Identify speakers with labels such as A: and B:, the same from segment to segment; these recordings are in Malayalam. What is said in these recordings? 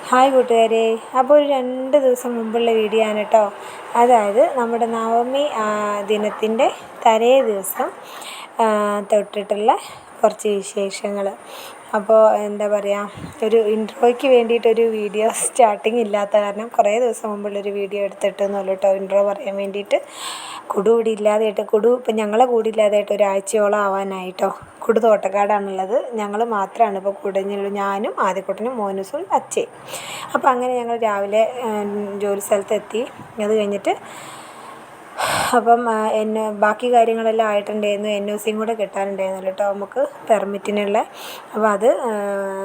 A: ഹായ് കൂട്ടുകാരെ, അപ്പോൾ ഒരു 2 ദിവസം മുമ്പുള്ള വീഡിയോ ആണ് കേട്ടോ. അതായത് നമ്മുടെ നവമി ദിനത്തിൻ്റെ തലേ ദിവസം തൊട്ടിട്ടുള്ള കുറച്ച് വിശേഷങ്ങൾ. അപ്പോൾ എന്താ പറയുക, ഒരു ഇൻട്രോയ്ക്ക് വേണ്ടിയിട്ടൊരു വീഡിയോ സ്റ്റാർട്ടിങ് ഇല്ലാത്ത കാരണം കുറേ ദിവസം മുമ്പുള്ളൊരു വീഡിയോ എടുത്തിട്ടെന്നുള്ളൂ കേട്ടോ, ഇൻട്രോ പറയാൻ വേണ്ടിയിട്ട്. കുടു ഇവിടെ ഇല്ലാതെയായിട്ട്, ഇപ്പം ഞങ്ങളെ കൂടെ ഇല്ലാതെയായിട്ട് ഒരാഴ്ചയോളം ആവാനായിട്ടോ. കുടു തോട്ടക്കാടാണുള്ളത്, ഞങ്ങൾ മാത്രമാണ് ഇപ്പോൾ കുടഞ്ഞുള്ളൂ, ഞാനും ആദ്യക്കുട്ടനും മോനൂസും അച്ഛയും. അപ്പോൾ അങ്ങനെ ഞങ്ങൾ രാവിലെ ജോലി സ്ഥലത്തെത്തി. അത് കഴിഞ്ഞിട്ട് അപ്പം ബാക്കി കാര്യങ്ങളെല്ലാം ആയിട്ടുണ്ടായിരുന്നു. NOCയും കൂടെ കിട്ടാനുണ്ടായിരുന്നല്ലോ കേട്ടോ നമുക്ക് പെർമിറ്റിനുള്ള. അപ്പോൾ അത്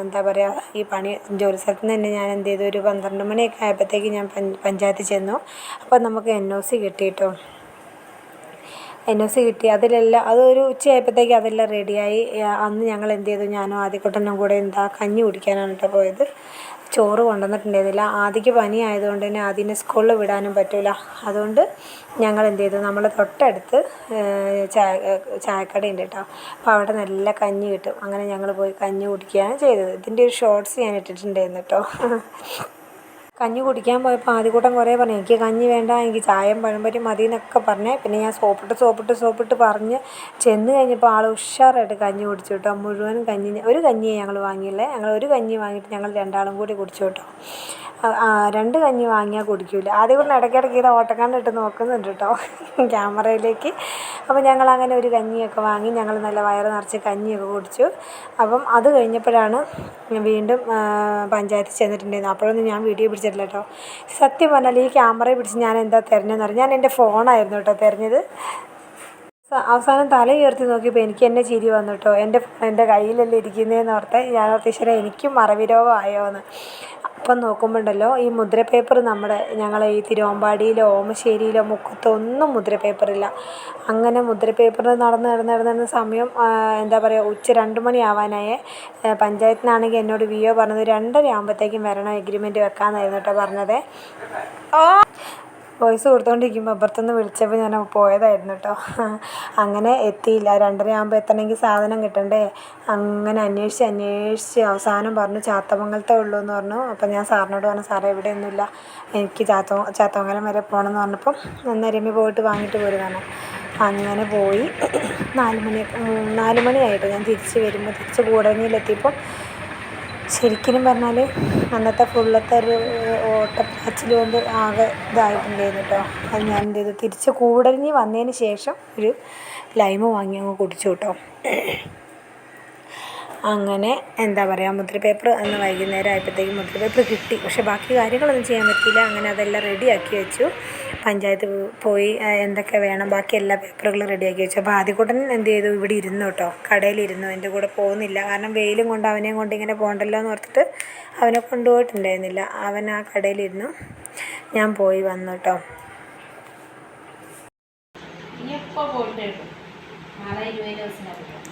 A: എന്താ പറയുക, ഈ ജോലി സ്ഥലത്ത് നിന്ന് തന്നെ ഞാൻ എന്ത് ചെയ്തു, ഒരു 12 മണിയൊക്കെ ആയപ്പോഴത്തേക്ക് ഞാൻ പഞ്ചായത്തിൽ ചെന്നു. അപ്പോൾ നമുക്ക് NOC കിട്ടി കേട്ടോ. NOC കിട്ടി. അതൊരു ഉച്ചയായപ്പോഴത്തേക്ക് അതെല്ലാം റെഡിയായി. അന്ന് ഞങ്ങൾ എന്ത് ചെയ്തു, ഞാനും ആദ്യക്കുട്ടനും കൂടെ കഞ്ഞി കുടിക്കാനാണ് കേട്ടോ പോയത്. ചോറ് കൊണ്ടുവന്നിട്ടുണ്ടായിരുന്നില്ല. ആദ്യക്ക് പനി ആയതുകൊണ്ട് തന്നെ അതിനെ സ്കൂളിൽ വിടാനും പറ്റില്ല. അതുകൊണ്ട് ഞങ്ങൾ എന്ത് ചെയ്തു, നമ്മൾ തൊട്ടടുത്ത് ചായക്കടയുണ്ട് കേട്ടോ. അപ്പോൾ അവിടെ നല്ല കഞ്ഞി കിട്ടും. അങ്ങനെ ഞങ്ങൾ പോയി കഞ്ഞി കുടിക്കുകയാണ് ചെയ്തത്. ഇതിൻ്റെ ഒരു ഷോർട്സ് ഞാൻ ഇട്ടിട്ടുണ്ടായിരുന്നു കേട്ടോ. കഞ്ഞി കുടിക്കാൻ പോയപ്പോൾ ആദ്യകൂട്ടം കുറേ പറഞ്ഞു, എനിക്ക് കഞ്ഞി വേണ്ട, എനിക്ക് ചായയും പഴംപൊരിയും മതി എന്നൊക്കെ പറഞ്ഞേ. പിന്നെ ഞാൻ സോപ്പിട്ട് പറഞ്ഞ് ചെന്ന് കഴിഞ്ഞപ്പോൾ ആൾ ഉഷാറായിട്ട് കഞ്ഞി കുടിച്ചു കേട്ടോ. മുഴുവൻ ഒരു കഞ്ഞിയെ ഞങ്ങൾ വാങ്ങിയില്ലേ. ഞങ്ങൾ ഒരു കഞ്ഞി വാങ്ങിയിട്ട് ഞങ്ങൾ രണ്ടാളും കൂടി കുടിച്ചു കേട്ടോ. 2 കഞ്ഞി വാങ്ങിയാൽ കുടിക്കില്ല. ആദ്യകൂട്ടം ഇടയ്ക്കിടയ്ക്ക് ഇത് ഓട്ടക്കണ്ണിട്ട് നോക്കുന്നുണ്ട് കേട്ടോ ക്യാമറയിലേക്ക്. അപ്പോൾ ഞങ്ങൾ അങ്ങനെ ഒരു കഞ്ഞിയൊക്കെ വാങ്ങി ഞങ്ങൾ നല്ല വയറ് നിറച്ച് കഞ്ഞിയൊക്കെ കുടിച്ചു. അപ്പം അത് കഴിഞ്ഞപ്പോഴാണ് വീണ്ടും പഞ്ചായത്തിൽ ചെന്നിട്ടുണ്ടായിരുന്നു. അപ്പോഴൊന്നും ഞാൻ വീഡിയോ പിടിച്ചിട്ടില്ല കേട്ടോ. സത്യം പറഞ്ഞാൽ ഈ ക്യാമറയെ പിടിച്ച് ഞാൻ എന്താ തിരഞ്ഞതെന്ന് പറഞ്ഞാൽ, ഞാൻ എൻ്റെ ഫോണായിരുന്നു കേട്ടോ തിരഞ്ഞത്. അവസാനം തല ഉയർത്തി നോക്കിയപ്പോൾ എനിക്ക് തന്നെ ചിരി വന്നു കേട്ടോ. എൻ്റെ കയ്യിലല്ലേ ഇരിക്കുന്നതെന്ന് ഓർത്ത് ഞാൻ ഓർത്ത്, എനിക്കും മറവി രോഗമായോ എന്ന്. അപ്പം നോക്കുമ്പോണ്ടല്ലോ, ഈ മുദ്ര പേപ്പർ ഞങ്ങളെ ഈ തിരുവമ്പാടിയിലോ ഓമശ്ശേരിയിലോ മുക്കത്തോ ഒന്നും മുദ്ര പേപ്പറില്ല. അങ്ങനെ മുദ്ര പേപ്പർ നടന്ന് സമയം എന്താ പറയുക, ഉച്ച 2 മണി ആവാനായേ. പഞ്ചായത്തിൽ നിന്നാണെങ്കിൽ എന്നോട് VO പറഞ്ഞത് 2:30 ആകുമ്പോഴത്തേക്കും വരണം, എഗ്രിമെൻറ്റ് വെക്കാമെന്നായിരുന്നു കേട്ടോ പറഞ്ഞത്. വോയിസ് കൊടുത്തുകൊണ്ടിരിക്കുമ്പോൾ അപ്പുറത്തുനിന്ന് വിളിച്ചപ്പോൾ ഞാൻ പോയതായിരുന്നു കേട്ടോ. അങ്ങനെ എത്തിയില്ല. 2:30 ആകുമ്പോൾ എത്തണമെങ്കിൽ സാധനം കിട്ടണ്ടേ. അങ്ങനെ അന്വേഷിച്ച് അവസാനം പറഞ്ഞു ചാത്തമംഗലത്തേ ഉള്ളൂ എന്ന് പറഞ്ഞു. അപ്പം ഞാൻ സാറിനോട് പറഞ്ഞു, സാറേ ഇവിടെയൊന്നുമില്ല, എനിക്ക് ചാത്തമംഗലം വരെ പോകണമെന്ന് പറഞ്ഞപ്പം രമ്യ പോയിട്ട് വാങ്ങിയിട്ട് പോരുന്നതാണ്. അങ്ങനെ പോയി 4 മണിയായിട്ട് ഞാൻ തിരിച്ച് കൂടരഞ്ഞിയിലെത്തിയപ്പോൾ ശരിക്കും പറഞ്ഞാൽ അന്നത്തെ ഫുള്ളത്തെ ഒരു ഓട്ടപ്പാച്ചിൽ കൊണ്ട് ആകെ ഇതായിട്ടുണ്ടായിരുന്നു കേട്ടോ. അത് ഞാൻ എന്ത് ചെയ്തു, തിരിച്ച് കൂടരഞ്ഞി വന്നതിന് ശേഷം ഒരു ലൈമ് വാങ്ങി അങ്ങ് കുടിച്ചു കേട്ടോ. അങ്ങനെ എന്താ പറയുക, മുദ്ര പേപ്പർ അന്ന് വൈകുന്നേരം ആയപ്പോഴത്തേക്കും മുദ്ര പേപ്പർ കിട്ടി. പക്ഷേ ബാക്കി കാര്യങ്ങളൊന്നും ചെയ്യാൻ പറ്റിയില്ല. അങ്ങനെ അതെല്ലാം റെഡിയാക്കി വെച്ചു. പഞ്ചായത്ത് പോയി എന്തൊക്കെ വേണം ബാക്കി എല്ലാ പേപ്പറുകളും റെഡിയാക്കി വെച്ചു. അപ്പോൾ ആദ്യകൂട്ടൻ എന്ത് ചെയ്തു, ഇവിടെ ഇരുന്നു കേട്ടോ, കടയിലിരുന്നു. എൻ്റെ കൂടെ പോകുന്നില്ല, കാരണം വെയിലും കൊണ്ട് അവനെയും കൊണ്ട് ഇങ്ങനെ പോകണ്ടല്ലോ എന്ന് ഓർത്തിട്ട് അവനെ കൊണ്ടുപോയിട്ടുണ്ടായിരുന്നില്ല. അവൻ ആ കടയിലിരുന്നു. ഞാൻ പോയി വന്നു കേട്ടോ.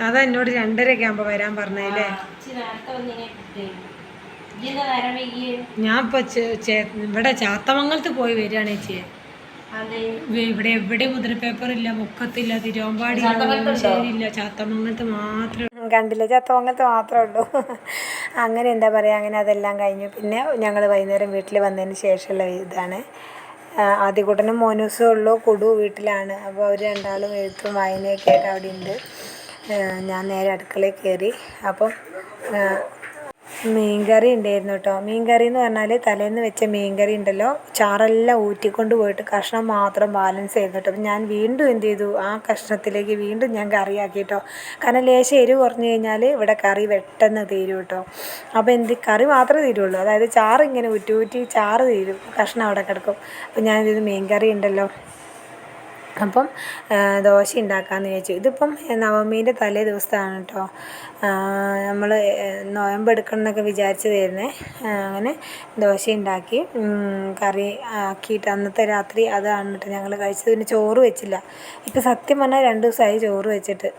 A: അതാ എന്നോട് 2:30 ആകുമ്പോൾ വരാൻ പറഞ്ഞല്ലേ. ഞാൻ ഇപ്പോൾ ഇവിടെ ചാത്തമംഗലത്ത് പോയി വരികയാണ് ചേച്ചിയെ. ഇവിടെ എവിടെ മുദ്ര പേപ്പർ ഇല്ല, മുക്കത്തില്ല, തിരുവമ്പാടി ശരിയില്ല, ചാത്തമംഗലത്ത് മാത്രമേ കണ്ടില്ല, ചാത്തമംഗലത്ത് മാത്രമേ ഉള്ളൂ. അങ്ങനെ എന്താ പറയുക, അങ്ങനെ അതെല്ലാം കഴിഞ്ഞു. പിന്നെ ഞങ്ങൾ വൈകുന്നേരം വീട്ടിൽ വന്നതിന് ശേഷമുള്ള ഇതാണ്. ആദ്യകൂട്ടനും മോനൂസും ഉള്ളൂ, കുടു വീട്ടിലാണ്. അപ്പോൾ അവർ രണ്ടാളും എഴുത്തും വായനയൊക്കെ ആയിട്ട് അവിടെ ഉണ്ട്. ഞാൻ നേരെ അടുക്കളയിൽ കയറി. അപ്പം മീൻകറി ഉണ്ടായിരുന്നു കേട്ടോ. മീൻകറി എന്ന് പറഞ്ഞാൽ തലേന്ന് വെച്ച മീൻകറി ഉണ്ടല്ലോ, ചാറെല്ലാം ഊറ്റിക്കൊണ്ട് പോയിട്ട് കഷ്ണം മാത്രം ബാലൻസ് ചെയ്യുന്നു കേട്ടോ. അപ്പം ഞാൻ വീണ്ടും എന്ത് ചെയ്തു, ആ കഷ്ണത്തിലേക്ക് വീണ്ടും ഞാൻ കറിയാക്കി കേട്ടോ. കാരണം ലേശം എരിവ് കുറഞ്ഞു കഴിഞ്ഞാൽ ഇവിടെ കറി പെട്ടെന്ന് തീരും കേട്ടോ. അപ്പോൾ കറി മാത്രമേ തീരുള്ളൂ, അതായത് ചാറ് ഇങ്ങനെ ഊറ്റി ചാറ് തീരും, കഷ്ണം അവിടെ കിടക്കും. അപ്പം ഞാൻ ഇത് മീൻകറി ഉണ്ടല്ലോ, അപ്പം ദോശ ഉണ്ടാക്കാമെന്ന് വിചാരിച്ചു. ഇതിപ്പം നവമീൻ്റെ തലേ ദിവസമാണ് കേട്ടോ. നമ്മൾ നോയമ്പെടുക്കണം എന്നൊക്കെ വിചാരിച്ചതായിരുന്നേ. അങ്ങനെ ദോശ ഉണ്ടാക്കി കറി ആക്കിയിട്ട് അന്നത്തെ രാത്രി അതാണ് കേട്ടോ ഞങ്ങൾ കഴിച്ചത്. പിന്നെ ചോറ് വെച്ചില്ല. ഇപ്പം സത്യം പറഞ്ഞാൽ 2 ദിവസമായി ചോറ് വെച്ചിട്ട്.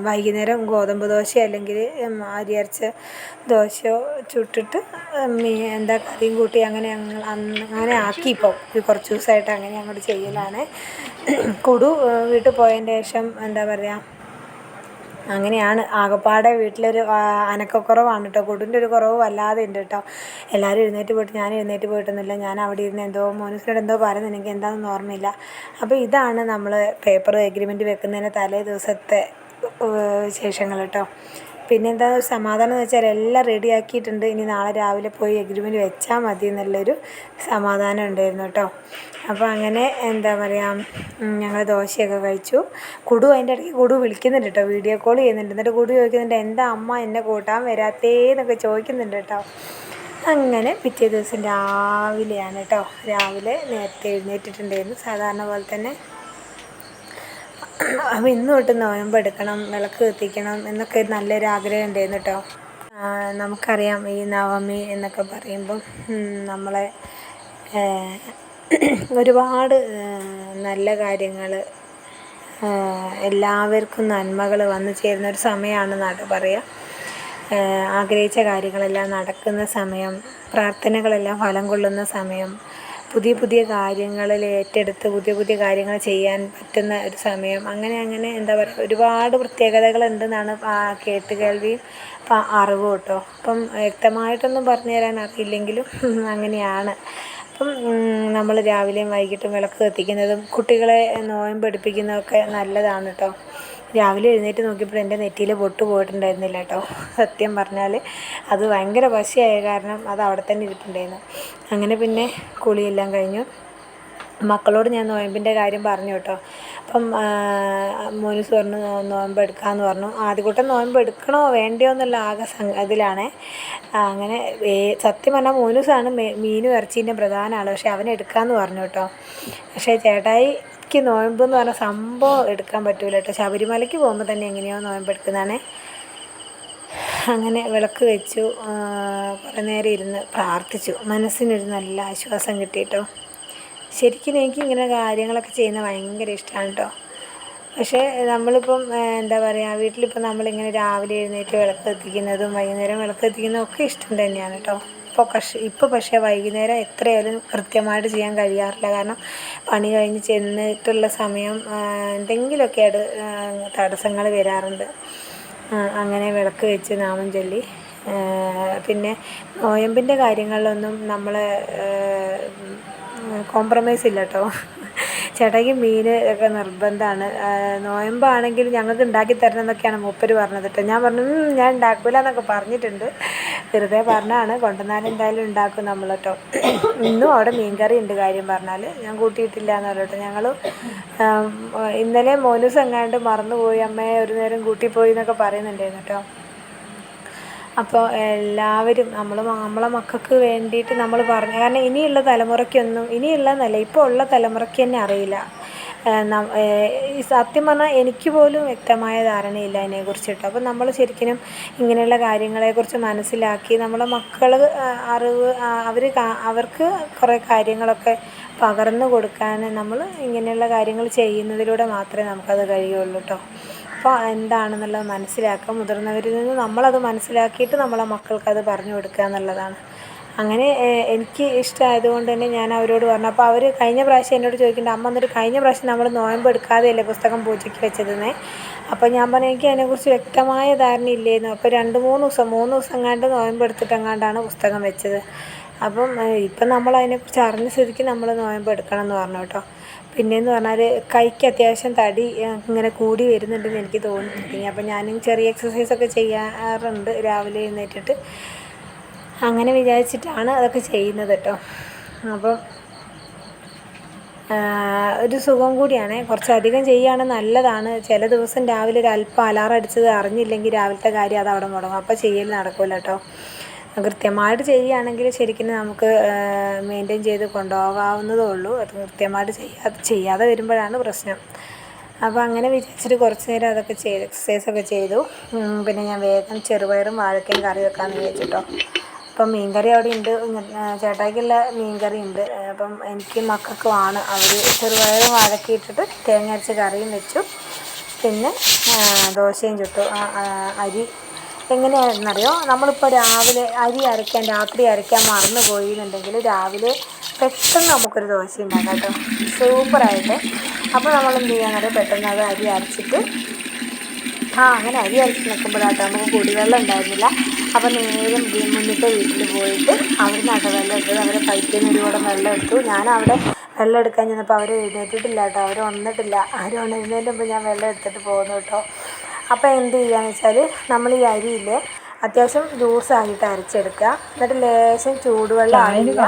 A: വൈകുന്നേരം ഗോതമ്പ് ദോശ അല്ലെങ്കിൽ അരി അരച്ച ദോശയോ ചുട്ടിട്ട് കറിയും കൂട്ടി അങ്ങനെ ആക്കി. ഇപ്പോൾ കുറച്ച് ദിവസമായിട്ട് അങ്ങനെ അങ്ങോട്ട് ചെയ്യലാണ്. കുടു വീട്ടിൽ പോയതിൻ്റെ ശേഷം എന്താ പറയുക, അങ്ങനെയാണ് ആകപ്പാടെ വീട്ടിലൊരു അനക്കക്കുറവാണ് കേട്ടോ. കുടിൻ്റെ ഒരു കുറവ് വല്ലാതെ ഉണ്ട് കേട്ടോ. എല്ലാവരും എഴുന്നേറ്റ് പോയിട്ട് ഞാൻ എഴുന്നേറ്റ് പോയിട്ടൊന്നുമില്ല. ഞാൻ അവിടെ ഇരുന്ന് എന്തോ മോനുസിനോട് എന്തോ പറയുന്നത് എനിക്ക് എന്താണെന്ന് ഓർമ്മയില്ല. അപ്പോൾ ഇതാണ് നമ്മൾ പേപ്പർ എഗ്രിമെൻറ്റ് വെക്കുന്നതിന് തലേ ദിവസത്തെ വിശേഷങ്ങൾ കേട്ടോ. പിന്നെന്താ സമാധാനം എന്ന് വെച്ചാൽ എല്ലാം റെഡിയാക്കിയിട്ടുണ്ട്. ഇനി നാളെ രാവിലെ പോയി എഗ്രിമെൻറ്റ് വെച്ചാൽ മതി എന്നുള്ളൊരു സമാധാനം ഉണ്ടായിരുന്നു കേട്ടോ. അപ്പോൾ അങ്ങനെ എന്താ പറയുക, ഞങ്ങൾ ദോശയൊക്കെ കഴിച്ചു. കുടു അതിൻ്റെ ഇടയ്ക്ക് കുടു വിളിക്കുന്നുണ്ട് കേട്ടോ, വീഡിയോ കോൾ ചെയ്യുന്നുണ്ട്. എന്നിട്ട് കുടു ചോദിക്കുന്നുണ്ട് എന്താ അമ്മ എന്നെ കൂട്ടാൻ വരാത്തേ എന്നൊക്കെ ചോദിക്കുന്നുണ്ട് കേട്ടോ. അങ്ങനെ പിറ്റേ ദിവസം രാവിലെയാണ് കേട്ടോ, രാവിലെ നേരത്തെ എഴുന്നേറ്റിട്ടുണ്ടായിരുന്നു സാധാരണ പോലെ തന്നെ. അപ്പോൾ ഇന്ന് തൊട്ട് നോയമ്പെടുക്കണം, വിളക്ക് കത്തിക്കണം എന്നൊക്കെ നല്ലൊരു ആഗ്രഹം ഉണ്ടായിരുന്നു കേട്ടോ. നമുക്കറിയാം ഈ നവമി എന്നൊക്കെ പറയുമ്പം നമ്മളെ ഒരുപാട് നല്ല കാര്യങ്ങൾ, എല്ലാവർക്കും നന്മകൾ വന്നു ചേരുന്നൊരു സമയമാണെന്നാണ് പറയുക. ആഗ്രഹിച്ച കാര്യങ്ങളെല്ലാം നടക്കുന്ന സമയം, പ്രാർത്ഥനകളെല്ലാം ഫലം കൊള്ളുന്ന സമയം, പുതിയ പുതിയ കാര്യങ്ങളിൽ ഏറ്റെടുത്ത് പുതിയ പുതിയ കാര്യങ്ങൾ ചെയ്യാൻ പറ്റുന്ന ഒരു സമയം. അങ്ങനെ എന്താ പറയുക, ഒരുപാട് പ്രത്യേകതകളുണ്ടെന്നാണ് കേട്ടുകേൾവിയും അറിവും കേട്ടോ. അപ്പം വ്യക്തമായിട്ടൊന്നും പറഞ്ഞു തരാൻ അറിയില്ലെങ്കിലും അങ്ങനെയാണ്. അപ്പം നമ്മൾ രാവിലെയും വൈകിട്ടും വിളക്ക് കത്തിക്കുന്നതും കുട്ടികളെ നോയമ്പെടുപ്പിക്കുന്നതൊക്കെ നല്ലതാണ് കേട്ടോ. രാവിലെ എഴുന്നേറ്റ് നോക്കിയപ്പോൾ എൻ്റെ നെറ്റിയിൽ പൊട്ട് പോയിട്ടുണ്ടായിരുന്നില്ല കേട്ടോ. സത്യം പറഞ്ഞാൽ അത് ഭയങ്കര പശയായ കാരണം അത് അവിടെ തന്നെ ഇരിപ്പുണ്ടായിരുന്നു. അങ്ങനെ പിന്നെ കുളിയെല്ലാം കഴിഞ്ഞു. മക്കളോട് ഞാൻ നോയമ്പിൻ്റെ കാര്യം പറഞ്ഞു കേട്ടോ. അപ്പം മോനുസ് പറഞ്ഞു നോയമ്പ് എടുക്കാമെന്ന് പറഞ്ഞു. ആദ്യകൂട്ടം നോയമ്പ് എടുക്കണോ വേണ്ടയോ എന്നുള്ള ആകെ ഇതിലാണേ. അങ്ങനെ സത്യം പറഞ്ഞാൽ മോനുസാണ് മീനും ഇറച്ചീൻ്റെ പ്രധാന ആൾ. പക്ഷേ അവൻ എടുക്കാമെന്ന് പറഞ്ഞു കേട്ടോ. പക്ഷേ ചേട്ടായിക്ക് നോയമ്പ് എന്ന് പറഞ്ഞ സംഭവം എടുക്കാൻ പറ്റൂല കേട്ടോ. ശബരിമലയ്ക്ക് പോകുമ്പോൾ തന്നെ എങ്ങനെയോ നോയമ്പ് എടുക്കുന്നതാണേ. അങ്ങനെ വിളക്ക് വെച്ചു, കുറേ നേരം ഇരുന്ന് പ്രാർത്ഥിച്ചു. മനസ്സിനൊരു നല്ല ആശ്വാസം കിട്ടി കേട്ടോ. ശരിക്കും എനിക്ക് ഇങ്ങനെ കാര്യങ്ങളൊക്കെ ചെയ്യുന്നത് ഭയങ്കര ഇഷ്ടമാണ് കേട്ടോ. പക്ഷേ നമ്മളിപ്പം എന്താ പറയുക, വീട്ടിലിപ്പം നമ്മളിങ്ങനെ രാവിലെ എഴുന്നേറ്റ് വിളക്ക് കത്തിക്കുന്നതും വൈകുന്നേരം വിളക്ക് കത്തിക്കുന്നതും ഒക്കെ ഇഷ്ടം തന്നെയാണ് കേട്ടോ. ഇപ്പോൾ പക്ഷേ വൈകുന്നേരം എത്രയായാലും കൃത്യമായിട്ട് ചെയ്യാൻ കഴിയാറില്ല. കാരണം പണി കഴിഞ്ഞ് ചെന്നിട്ടുള്ള സമയം എന്തെങ്കിലുമൊക്കെ തടസ്സങ്ങൾ വരാറുണ്ട്. അങ്ങനെ വിളക്ക് വെച്ച് നാമം ചൊല്ലി. പിന്നെ നോയമ്പിൻ്റെ കാര്യങ്ങളിലൊന്നും നമ്മൾ കോംപ്രമൈസ് ഇല്ല കേട്ടോ. ചേട്ടായിക്ക് മീൻ ഒക്കെ നിർബന്ധമാണ്. നോയമ്പാണെങ്കിൽ ഞങ്ങൾക്ക് ഉണ്ടാക്കി തരണം എന്നൊക്കെയാണ് മൂപ്പർ പറഞ്ഞത് കേട്ടോ. ഞാൻ പറഞ്ഞു ഞാൻ ഉണ്ടാക്കില്ല എന്നൊക്കെ പറഞ്ഞിട്ടുണ്ട്. വെറുതെ പറഞ്ഞാണ്, കൊണ്ടുവന്നാൽ എന്തായാലും ഉണ്ടാക്കും നമ്മൾ കേട്ടോ. ഇന്നും അവിടെ മീൻകറി ഉണ്ട് കാര്യം പറഞ്ഞാൽ. ഞാൻ കൂട്ടിയിട്ടില്ല എന്ന് പറഞ്ഞു കേട്ടോ. ഞങ്ങൾ ഇന്നലെ മോനൂസ് എങ്ങാണ്ട് മറന്നുപോയി, അമ്മയെ ഒരു നേരം കൂട്ടിപ്പോയി എന്നൊക്കെ പറയുന്നുണ്ടായിരുന്നു കേട്ടോ. അപ്പോൾ എല്ലാവരും നമ്മളെ മക്കൾക്ക് വേണ്ടിയിട്ട് നമ്മൾ പറഞ്ഞു. കാരണം ഇനിയുള്ള തലമുറയ്ക്കൊന്നും, ഇനിയുള്ളതെന്നല്ല ഇപ്പോൾ ഉള്ള തലമുറയ്ക്ക് തന്നെ അറിയില്ല. സത്യം പറഞ്ഞാൽ എനിക്ക് പോലും വ്യക്തമായ ധാരണയില്ല അതിനെക്കുറിച്ച് കേട്ടോ. അപ്പോൾ നമ്മൾ ശരിക്കും ഇങ്ങനെയുള്ള കാര്യങ്ങളെക്കുറിച്ച് മനസ്സിലാക്കി നമ്മളെ മക്കൾ അറിവ് അവർക്ക് കുറേ കാര്യങ്ങളൊക്കെ പകർന്നു കൊടുക്കാൻ നമ്മൾ ഇങ്ങനെയുള്ള കാര്യങ്ങൾ ചെയ്യുന്നതിലൂടെ മാത്രമേ നമുക്കത് കഴിയുള്ളൂ കേട്ടോ. അപ്പോൾ എന്താണെന്നുള്ളത് മനസ്സിലാക്കുക, മുതിർന്നവരിൽ നിന്ന് നമ്മളത് മനസ്സിലാക്കിയിട്ട് നമ്മളെ മക്കൾക്കത് പറഞ്ഞു കൊടുക്കുക എന്നുള്ളതാണ്. അങ്ങനെ എനിക്ക് ഇഷ്ടമായതുകൊണ്ട് തന്നെ ഞാൻ അവരോട് പറഞ്ഞു. അപ്പോൾ അവർ കഴിഞ്ഞ പ്രാവശ്യം എന്നോട് ചോദിക്കുന്നുണ്ട്, അമ്മ എന്നിട്ട് കഴിഞ്ഞ പ്രാവശ്യം നമ്മൾ നോയമ്പ് എടുക്കാതെയല്ലേ പുസ്തകം പൂജയ്ക്ക് വെച്ചതെന്നേ. അപ്പോൾ ഞാൻ പറഞ്ഞു എനിക്ക് അതിനെക്കുറിച്ച് വ്യക്തമായ ധാരണ ഇല്ലായിരുന്നു. അപ്പോൾ 3 ദിവസം എങ്ങാണ്ട് നോയമ്പ് എടുത്തിട്ടെങ്ങാണ്ടാണ് പുസ്തകം വെച്ചത്. അപ്പം ഇപ്പം നമ്മൾ അതിനെക്കുറിച്ച് അറിഞ്ഞ സ്ഥിതിക്ക് നമ്മൾ നോയമ്പ് എടുക്കണം എന്ന് പറഞ്ഞു കേട്ടോ. പിന്നെയെന്ന് പറഞ്ഞാൽ കൈക്ക് അത്യാവശ്യം തടി ഇങ്ങനെ കൂടി വരുന്നുണ്ടെന്ന് എനിക്ക് തോന്നുന്നുണ്ട്. അപ്പം ഞാനും ചെറിയ എക്സസൈസൊക്കെ ചെയ്യാറുണ്ട് രാവിലെ എഴുന്നേറ്റിട്ട്. അങ്ങനെ വിചാരിച്ചിട്ടാണ് അതൊക്കെ ചെയ്യുന്നത് കേട്ടോ. അപ്പം ഒരു സുഖം കൂടിയാണ്. കുറച്ചധികം ചെയ്യുകയാണെങ്കിൽ നല്ലതാണ്. ചില ദിവസം രാവിലെ ഒരു അല്പം അലാറം അടിച്ചത് അറിഞ്ഞില്ലെങ്കിൽ രാവിലത്തെ കാര്യം അത് അവിടെ മുടങ്ങും. അപ്പോൾ ചെയ്യൽ നടക്കില്ല കേട്ടോ. കൃത്യമായിട്ട് ചെയ്യുകയാണെങ്കിൽ ശരിക്കും നമുക്ക് മെയിൻറ്റെയിൻ ചെയ്ത് കൊണ്ടുപോകാവുന്നതേ ഉള്ളൂ. അത് കൃത്യമായിട്ട് ചെയ്യാതെ വരുമ്പോഴാണ് പ്രശ്നം. അപ്പോൾ അങ്ങനെ വിചാരിച്ചിട്ട് കുറച്ച് നേരം അതൊക്കെ ചെയ്തു, എക്സസൈസൊക്കെ ചെയ്തു. പിന്നെ ഞാൻ വേഗം ചെറുപയറും വാഴക്കയും കറി വെക്കാമെന്ന് വിചാരിച്ചിട്ടോ. അപ്പം മീൻകറി അവിടെ ഉണ്ട്, ചേട്ടായിക്കുള്ള മീൻകറി ഉണ്ട്. അപ്പം എനിക്ക് മക്കൾക്കുമാണ്. അവർ ചെറുപയറും വാഴക്കയും ഇട്ടിട്ട് തേങ്ങ അരച്ച കറിയും വെച്ചു. പിന്നെ ദോശയും ചുട്ടു. അരി എങ്ങനെയാണെന്നറിയോ, നമ്മളിപ്പോൾ രാവിലെ രാത്രി അരയ്ക്കാൻ മറന്നു പോയി എന്നുണ്ടെങ്കിൽ രാവിലെ പെട്ടെന്ന് നമുക്കൊരു ദോശ ഉണ്ടാക്കാം കേട്ടോ, സൂപ്പറായിട്ട്. അപ്പോൾ നമ്മൾ എന്ത് ചെയ്യാന്നറിയോ, പെട്ടെന്ന് അത് അരി അരച്ചിട്ട് അങ്ങനെ അരി അരച്ച് നിൽക്കുമ്പോഴാട്ടോ നമുക്ക് കുടിവെള്ളം ഉണ്ടായിരുന്നില്ല. അപ്പോൾ നേരെ മുന്നിലത്തെ വീട്ടിൽ പോയിട്ട് അവിടെ നിന്നാട്ടോ വെള്ളം എടുത്തത്. അവരെ പൈപ്പിൽ നിന്ന് ഒരു കുടം വെള്ളം എടുത്തു. ഞാനവിടെ വെള്ളം എടുക്കാൻ ചെന്നപ്പോൾ അവർ എഴുന്നേറ്റിട്ടില്ല കേട്ടോ. അവർ വന്നിട്ടില്ല. അവർ ഉണരുന്നതിന് മുമ്പ് ഞാൻ വെള്ളം എടുത്തിട്ട് പോകുന്നു കേട്ടോ. അപ്പോൾ എന്ത് ചെയ്യുകയെന്ന് വെച്ചാൽ നമ്മൾ ഈ അരിയിൽ അത്യാവശ്യം ജ്യൂസായിട്ട് അരച്ചെടുക്കുക. എന്നിട്ട് ലേശം ചൂടുവെള്ളം ആയില്ല,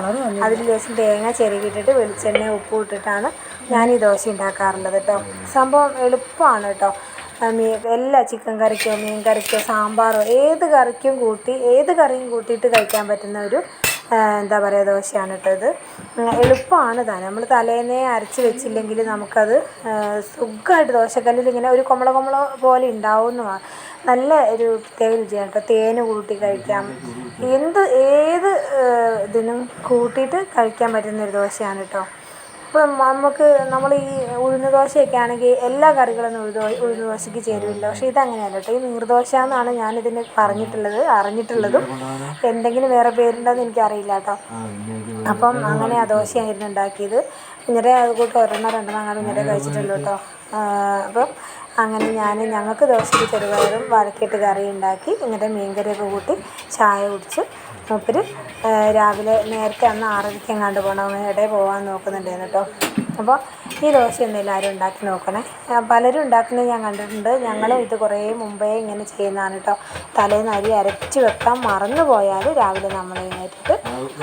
A: അതിൽ ലേശം തേങ്ങ ചിരകിയിട്ടിട്ട് വെളിച്ചെണ്ണ ഉപ്പും ഇട്ടിട്ടാണ് ഞാൻ ഈ ദോശ ഉണ്ടാക്കാറുള്ളത് കേട്ടോ. സംഭവം എളുപ്പമാണ് കേട്ടോ. എല്ലാ ചിക്കൻ കറിക്കോ മീൻ കറിക്കോ സാമ്പാറോ ഏത് കറിയും കൂട്ടിയിട്ട് കഴിക്കാൻ പറ്റുന്ന ഒരു എന്താ പറയുക ദോശയാണ് കേട്ടോ ഇത്. എളുപ്പമാണ് താനും. നമ്മൾ തലേന്നേ അരച്ച് വെച്ചില്ലെങ്കിൽ നമുക്കത് സുഖമായിട്ട് ദോശക്കല്ലിൽ ഇങ്ങനെ ഒരു കൊമള പോലെ ഉണ്ടാവുന്നതാണ്. നല്ല ഒരു പ്രത്യേക രുചിയാണ് കേട്ടോ. തേന് കൂട്ടി കഴിക്കാം, ഏത് ഇതിനും കൂട്ടിയിട്ട് കഴിക്കാൻ പറ്റുന്നൊരു ദോശയാണ് കേട്ടോ. ഇപ്പം നമ്മൾ ഈ ഉഴുന്ന് ദോശയൊക്കെ ആണെങ്കിൽ എല്ലാ കറികളൊന്നും ഉഴുന്ന് ദോശയ്ക്ക് ചേരുമില്ല. പക്ഷേ ഇതങ്ങനെയല്ല കേട്ടോ. ഈ നീർദോശ എന്നാണ് ഞാനിതിന് അറിഞ്ഞിട്ടുള്ളതും. എന്തെങ്കിലും വേറെ പേരുണ്ടോയെന്ന് എനിക്കറിയില്ല കേട്ടോ. അപ്പം അങ്ങനെ ആ ദോശയായിരുന്നു ഉണ്ടാക്കിയത്. ഇന്നലെ അതുകൂട്ട് ഒരെണ്ണം രണ്ടെണ്ണം അങ്ങനെ ഇന്നലെ കഴിച്ചിട്ടുള്ളൂ കേട്ടോ. അപ്പം അങ്ങനെ ഞങ്ങൾക്ക് ദോശയ്ക്ക് ചെറുപയറും വാഴക്കയിട്ട് കറി ഉണ്ടാക്കി. എന്നിട്ട് മീൻകറിയൊക്കെ കൂട്ടി ചായ കുടിച്ച് മൂപ്പര് രാവിലെ നേരത്തെ അന്ന് 6:30 എങ്ങാണ്ട് പോകണം, ഇടയിൽ പോകാൻ നോക്കുന്നുണ്ടായിരുന്നു കേട്ടോ. അപ്പോൾ ഈ ദോശ ഒന്നും ആരും ഉണ്ടാക്കി നോക്കണേ. പലരും ഉണ്ടാക്കുന്നത് ഞാൻ കണ്ടിട്ടുണ്ട്. ഞങ്ങളും ഇത് കുറേ മുമ്പേ ഇങ്ങനെ ചെയ്യുന്നതാണ് കേട്ടോ. തലേന്ന് അരി അരച്ച് വെക്കാൻ മറന്നു പോയാൽ രാവിലെ നമ്മൾ എഴുന്നേറ്റിട്ട്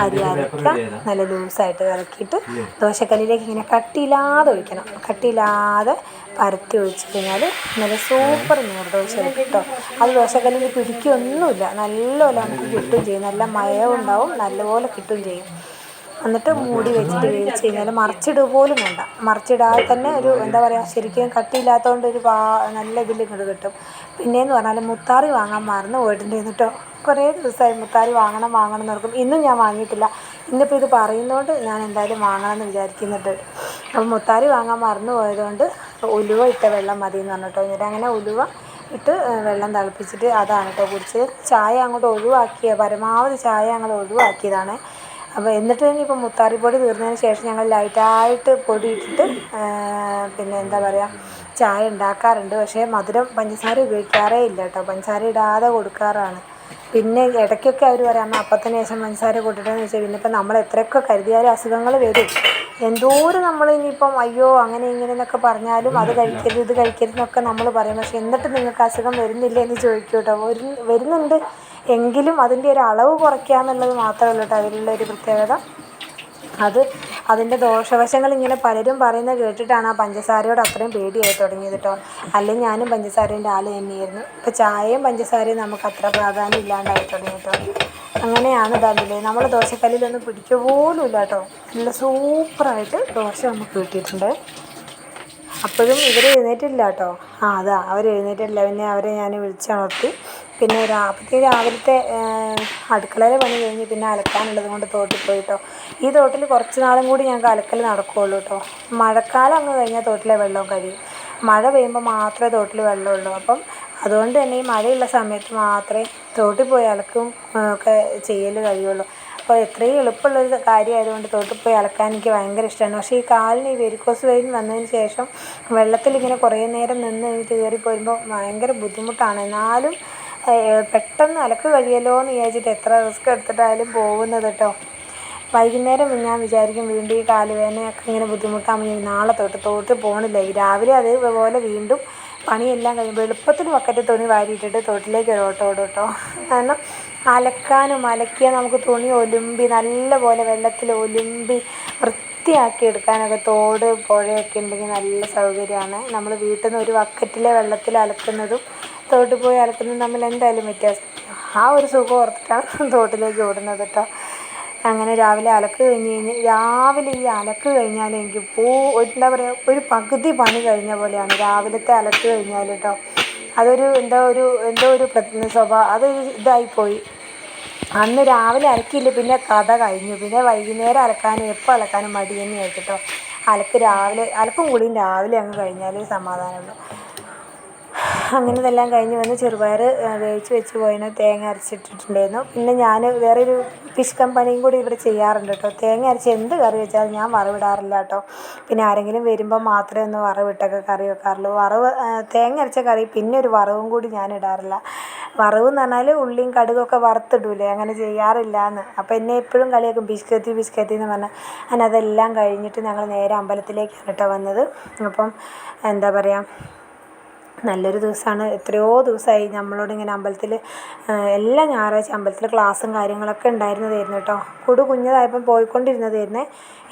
A: അരി അരയ്ക്കുക, നല്ല ലൂസായിട്ട് ഇറക്കിയിട്ട് ദോശക്കല്ലിലേക്ക് ഇങ്ങനെ കട്ടിയില്ലാതെ ഒഴിക്കണം. കട്ടിയില്ലാതെ പരത്തി ഒഴിച്ച് കഴിഞ്ഞാൽ നല്ല സൂപ്പർ നീർദോശ കേട്ടോ. അത് ദോശക്കല്ലിൽ പിടിക്കൊന്നുമില്ല, നല്ലപോലെ നമുക്ക് കിട്ടുകയും ചെയ്യും. നല്ല മയവും ഉണ്ടാവും, നല്ലപോലെ കിട്ടുകയും ചെയ്യും. എന്നിട്ട് മൂടി വെച്ചിട്ട് വേവിച്ച് കഴിഞ്ഞാൽ മറിച്ചിടുക പോലും വേണ്ട. മറിച്ചിടാതെ തന്നെ ഒരു എന്താ പറയുക, ശരിക്കും കട്ടിയില്ലാത്തതുകൊണ്ട് നല്ല ഇതിൽ ഇങ്ങോട്ട് കിട്ടും. പിന്നെയെന്ന് പറഞ്ഞാൽ മുത്താറി വാങ്ങാൻ മറന്നു പോയിട്ടുണ്ടായിരുന്നു കേട്ടോ. കുറേ ദിവസമായി മുത്താറി വാങ്ങണം എന്ന് ഓർക്കും. ഇന്നും ഞാൻ വാങ്ങിയിട്ടില്ല. ഇന്നിപ്പോൾ ഇത് പറയുന്നതുകൊണ്ട് ഞാൻ എന്തായാലും വാങ്ങണമെന്ന് വിചാരിക്കുന്നുണ്ട്. അപ്പോൾ മുത്താറി വാങ്ങാൻ മറന്നു പോയതുകൊണ്ട് ഉലുവ ഇട്ട വെള്ളം മതി എന്ന് പറഞ്ഞു കേട്ടോ. എന്നിട്ട് അങ്ങനെ ഉലുവ ഇട്ട് വെള്ളം തിളപ്പിച്ചിട്ട് അതാണ് കേട്ടോ കുടിച്ചത്. ചായ അങ്ങോട്ട് പരമാവധി ചായ അങ്ങോട്ട് ഒഴിവാക്കിയതാണ്. അപ്പോൾ എന്നിട്ട് ഇനിയിപ്പോൾ മുത്താറിപ്പൊടി തീർന്നതിന് ശേഷം ഞങ്ങൾ ലൈറ്റായിട്ട് പൊടി ഇട്ടിട്ട് പിന്നെ എന്താ പറയുക ചായ ഉണ്ടാക്കാറുണ്ട്. പക്ഷേ പഞ്ചസാര ഉപയോഗിക്കാറേ ഇല്ല കേട്ടോ. പഞ്ചസാര ഇടാതെ കൊടുക്കാറാണ്. പിന്നെ ഇടയ്ക്കൊക്കെ അവർ പറയാം അമ്മ അപ്പത്തിന് ശേഷം പഞ്ചസാര കൂട്ടിട്ടെന്ന് വെച്ചാൽ പിന്നെ ഇപ്പം നമ്മൾ എത്രയൊക്കെ കരുതിയാലും അസുഖങ്ങൾ വരും. എന്തോരം നമ്മൾ ഇനിയിപ്പം അയ്യോ അങ്ങനെ ഇങ്ങനെ എന്നൊക്കെ പറഞ്ഞാലും അത് കഴിക്കരുത് ഇത് കഴിക്കരുത് എന്നൊക്കെ നമ്മൾ പറയും. പക്ഷേ എന്നിട്ട് നിങ്ങൾക്ക് അസുഖം വരുന്നില്ലേ എന്ന് ചോദിക്കും കേട്ടോ. വരുന്നുണ്ട്, എങ്കിലും അതിൻ്റെ ഒരു അളവ് കുറയ്ക്കുക എന്നുള്ളത് മാത്രമേ ഉള്ളൂ കേട്ടോ അതിലുള്ള ഒരു പ്രത്യേകത. അതിൻ്റെ ദോഷവശങ്ങൾ ഇങ്ങനെ പലരും പറയുന്നത് കേട്ടിട്ടാണ് ആ പഞ്ചസാരയോട് അത്രയും പേടിയായി തുടങ്ങിയത് കേട്ടോ. അല്ലെങ്കിൽ ഞാനും പഞ്ചസാരേൻ്റെ ആൾ തന്നെയായിരുന്നു. ഇപ്പോൾ ചായയും പഞ്ചസാരയും നമുക്ക് അത്ര പ്രാധാന്യം ഇല്ലാണ്ടായി തുടങ്ങി കേട്ടോ. അങ്ങനെയാണ് ഇതല്ലേ, നമ്മൾ ദോശക്കല്ലിലൊന്നും പിടിക്കുക പോലും ഇല്ല കേട്ടോ. നല്ല സൂപ്പറായിട്ട് ദോശ നമുക്ക് കിട്ടിയിട്ടുണ്ട്. അപ്പോഴും ഇവർ എഴുന്നേറ്റില്ല കേട്ടോ. അവർ എഴുന്നേറ്റില്ല. പിന്നെ അവരെ ഞാൻ വിളിച്ചുണർത്തി. പിന്നെ രാവിലത്തെ അടുക്കളയിലെ പണി കഴിഞ്ഞ് പിന്നെ അലക്കാനുള്ളത് കൊണ്ട് തോട്ടിൽ പോയി കേട്ടോ. ഈ തോട്ടിൽ കുറച്ച് നാളും കൂടി ഞങ്ങൾക്ക് അലക്കൽ നടക്കുകയുള്ളൂ കേട്ടോ. മഴക്കാലം അങ്ങ് കഴിഞ്ഞാൽ തോട്ടിലെ വെള്ളം കഴിയും. മഴ പെയ്യുമ്പോൾ മാത്രമേ തോട്ടിൽ വെള്ളമുള്ളൂ. അപ്പം അതുകൊണ്ട് തന്നെ ഈ മഴയുള്ള സമയത്ത് മാത്രമേ തോട്ടിൽ പോയി അലക്കും ഒക്കെ ചെയ്യൽ കഴിയുള്ളൂ. അപ്പോൾ എത്രയും എളുപ്പമുള്ളൊരു കാര്യമായതുകൊണ്ട് തോട്ടിൽ പോയി അലക്കാൻ എനിക്ക് ഭയങ്കര ഇഷ്ടമാണ്. പക്ഷേ ഈ കാലിന് ഈ വെരിക്കോസ് വെയിൻ വന്നതിന് ശേഷം വെള്ളത്തിലിങ്ങനെ കുറേ നേരം നിന്ന് കയറി പോരുമ്പോൾ ഭയങ്കര ബുദ്ധിമുട്ടാണ്. എന്നാലും പെട്ടെന്ന് അലക്ക് കഴിയുമല്ലോ എന്ന് വിചാരിച്ചിട്ട് എത്ര റിസ്ക് എടുത്തിട്ടായാലും പോകുന്നത് കേട്ടോ. വൈകുന്നേരം ഞാൻ വിചാരിക്കും വീണ്ടും ഈ കാലുവേദനയൊക്കെ ഇങ്ങനെ ബുദ്ധിമുട്ടാകുമ്പോൾ നാളെ തോട്ടിൽ പോകണില്ല. രാവിലെ അതേപോലെ വീണ്ടും പണിയെല്ലാം കഴിയുമ്പോൾ എളുപ്പത്തിൽ ബക്കറ്റ് തുണി വാരിയിട്ടിട്ട് തോട്ടിലേക്ക് ഒരു ഓട്ടം ഓടും കേട്ടോ. കാരണം അലക്കിയാൽ നമുക്ക് തുണി നല്ലപോലെ വെള്ളത്തിൽ വൃത്തിയാക്കി എടുക്കാനൊക്കെ തോട് പുഴയൊക്കെ ഉണ്ടെങ്കിൽ നല്ല സൗകര്യമാണ്. നമ്മൾ വീട്ടിൽ നിന്ന് ഒരു ബക്കറ്റിലെ വെള്ളത്തിൽ അലക്കുന്നതും തോട്ടിൽ പോയി അലക്കുന്നതും തമ്മിൽ എന്തായാലും വ്യത്യാസം. ആ ഒരു സുഖം ഓർത്തിട്ടാണ് തോട്ടിലേക്ക് ഓടുന്നത് കേട്ടോ. അങ്ങനെ രാവിലെ ഈ അലക്ക് കഴിഞ്ഞാൽ എനിക്ക് എന്താ പറയുക, ഒരു പകുതി പണി കഴിഞ്ഞ പോലെയാണ് രാവിലത്തെ അലക്ക് കഴിഞ്ഞാൽ കേട്ടോ. അതൊരു എന്തോ ഒരു സ്വഭാവം, അതൊരു ഇതായിപ്പോയി. അന്ന് രാവിലെ അലക്കിയില്ല, പിന്നെ കഥ കഴിഞ്ഞു. പിന്നെ വൈകുന്നേരം എപ്പോൾ അലക്കാനും മടി തന്നെയായിട്ട് കേട്ടോ. അലക്കും കുളിയും രാവിലെ അങ്ങ് കഴിഞ്ഞാലേ സമാധാനമുള്ളൂ. അങ്ങനെ ഇതെല്ലാം കഴിഞ്ഞ് വന്ന് ചെറുപയർ വേവിച്ച് വെച്ച് പോയതിന് തേങ്ങ അരച്ചിട്ടിട്ടുണ്ടായിരുന്നു. പിന്നെ ഞാൻ വേറൊരു പിശുക്കൻ പണിയും കൂടി ഇവിടെ ചെയ്യാറുണ്ട് കേട്ടോ. തേങ്ങ അരച്ച് എന്ത് കറി വെച്ചാലും ഞാൻ വറവിടാറില്ല കേട്ടോ. പിന്നെ ആരെങ്കിലും വരുമ്പോൾ മാത്രമേ ഒന്ന് വറവിട്ടൊക്കെ കറി വെക്കാറുള്ളൂ. തേങ്ങ അരച്ച കറി പിന്നെ ഒരു വറവും കൂടി ഞാൻ ഇടാറില്ല. വറവ് എന്ന് പറഞ്ഞാൽ ഉള്ളിയും കടുകൊക്കെ വറുത്തിടൂലേ, അങ്ങനെ ചെയ്യാറില്ല എന്ന്. അപ്പോൾ എന്നെ എപ്പോഴും കളിയാക്കും ബിസ്ക്കറ്റി എന്ന് പറഞ്ഞാൽ. അങ്ങനെ അതെല്ലാം കഴിഞ്ഞിട്ട് ഞങ്ങൾ നേരെ അമ്പലത്തിലേക്കാണ് കേട്ടോ വന്നത്. അപ്പം എന്താ പറയുക, നല്ലൊരു ദിവസമാണ്. എത്രയോ ദിവസമായി നമ്മളോടിങ്ങനെ അമ്പലത്തിൽ എല്ലാ ഞായറാഴ്ച അമ്പലത്തിൽ ക്ലാസ്സും കാര്യങ്ങളൊക്കെ ഉണ്ടായിരുന്നതായിരുന്നു കേട്ടോ. കുഞ്ഞതായപ്പം പോയിക്കൊണ്ടിരുന്നതായിരുന്നേ.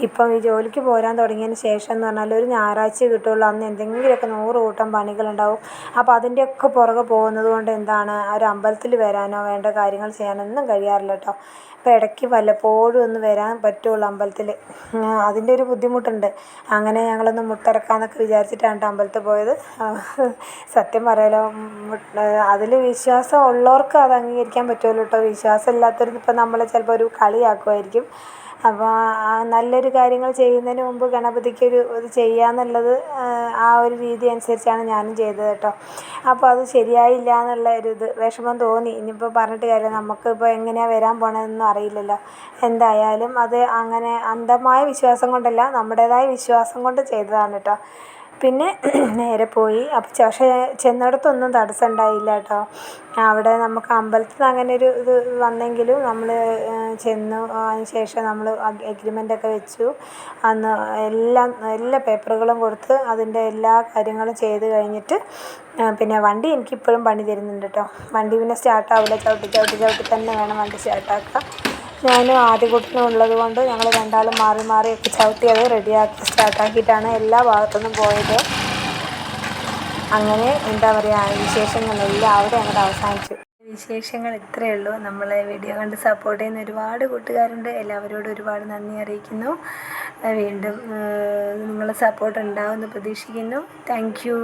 A: ഇപ്പം ഈ ജോലിക്ക് പോരാൻ തുടങ്ങിയതിന് ശേഷം എന്ന് പറഞ്ഞാൽ ഒരു ഞായറാഴ്ച കിട്ടുള്ളൂ. അന്ന് എന്തെങ്കിലുമൊക്കെ 100 കൂട്ടം പണികളുണ്ടാവും. അപ്പോൾ അതിൻ്റെയൊക്കെ പുറകെ പോകുന്നത് കൊണ്ട് എന്താണ്, ഒരു അമ്പലത്തിൽ വരാനോ വേണ്ട കാര്യങ്ങൾ ചെയ്യാനൊന്നും കഴിയാറില്ല കേട്ടോ. അപ്പോൾ ഇടയ്ക്ക് വല്ലപ്പോഴും ഒന്ന് വരാൻ പറ്റുള്ളൂ അമ്പലത്തിൽ. അതിൻ്റെ ഒരു ബുദ്ധിമുട്ടുണ്ട്. അങ്ങനെ ഞങ്ങളൊന്ന് മുട്ടിറക്കാമെന്നൊക്കെ വിചാരിച്ചിട്ടാണ് കേട്ടോ അമ്പലത്തിൽ പോയത്. സത്യം പറയാലോ, അതിൽ വിശ്വാസം ഉള്ളവർക്ക് അത് അംഗീകരിക്കാൻ പറ്റുമല്ലോ കേട്ടോ. വിശ്വാസം ഇല്ലാത്തവർക്ക് ഇപ്പം നമ്മളെ ചിലപ്പോൾ ഒരു കളിയാക്കുമായിരിക്കും. അപ്പോൾ നല്ലൊരു കാര്യങ്ങൾ ചെയ്യുന്നതിന് മുമ്പ് ഗണപതിക്കൊരു ഇത് ചെയ്യാന്നുള്ളത് ആ ഒരു രീതി അനുസരിച്ചാണ് ഞാനും ചെയ്തത് കേട്ടോ. അപ്പോൾ അത് ശരിയായില്ല എന്നുള്ള ഒരു വിഷമം തോന്നി. ഇനിയിപ്പോൾ പറഞ്ഞിട്ട് കാര്യമില്ല, നമുക്കിപ്പോൾ എങ്ങനെയാണ് വരാൻ പോണതെന്നൊന്നും അറിയില്ലല്ലോ. എന്തായാലും അത് അങ്ങനെ അന്ധമായ വിശ്വാസം കൊണ്ടല്ല, നമ്മുടേതായ വിശ്വാസം കൊണ്ട് ചെയ്തതാണ് കേട്ടോ. പിന്നെ നേരെ പോയി. പക്ഷേ ചെന്നിടത്തൊന്നും തടസ്സം ഉണ്ടായില്ല കേട്ടോ. അവിടെ നമുക്ക് അമ്പലത്തിൽ നിന്ന് അങ്ങനെ ഒരു ഇത് വന്നെങ്കിലും നമ്മൾ ചെന്നു. അതിന് ശേഷം നമ്മൾ എഗ്രിമെൻ്റൊക്കെ വെച്ചു. അന്ന് എല്ലാ പേപ്പറുകളും കൊടുത്ത് അതിൻ്റെ എല്ലാ കാര്യങ്ങളും ചെയ്ത് കഴിഞ്ഞിട്ട് പിന്നെ വണ്ടി എനിക്കിപ്പോഴും പണി തരുന്നുണ്ട് കേട്ടോ. വണ്ടി പിന്നെ സ്റ്റാർട്ടാവില്ല, ചവിട്ടി തന്നെ വേണം വണ്ടി സ്റ്റാർട്ടാക്കാൻ. ഞാനും ആദ്യകൂട്ടനും ഉള്ളത് കൊണ്ട് ഞങ്ങൾ രണ്ടാളും മാറിയൊക്കെ ചവിട്ടി അത് റെഡിയാക്കി സ്റ്റാർട്ടാക്കിയിട്ടാണ് എല്ലാ ഭാഗത്തുനിന്നും പോയത്. അങ്ങനെ എന്താ പറയുക, വിശേഷങ്ങളെല്ലാം അവിടെ അങ്ങോട്ട് അവസാനിച്ചു. വിശേഷങ്ങൾ ഇത്രയേ ഉള്ളൂ. നമ്മളെ വീഡിയോ കണ്ട് സപ്പോർട്ട് ചെയ്യുന്ന ഒരുപാട് കൂട്ടുകാരുണ്ട്. എല്ലാവരോടും ഒരുപാട് നന്ദി അറിയിക്കുന്നു. വീണ്ടും നിങ്ങളുടെ സപ്പോർട്ട് ഉണ്ടാവുമെന്ന് പ്രതീക്ഷിക്കുന്നു. Thank you.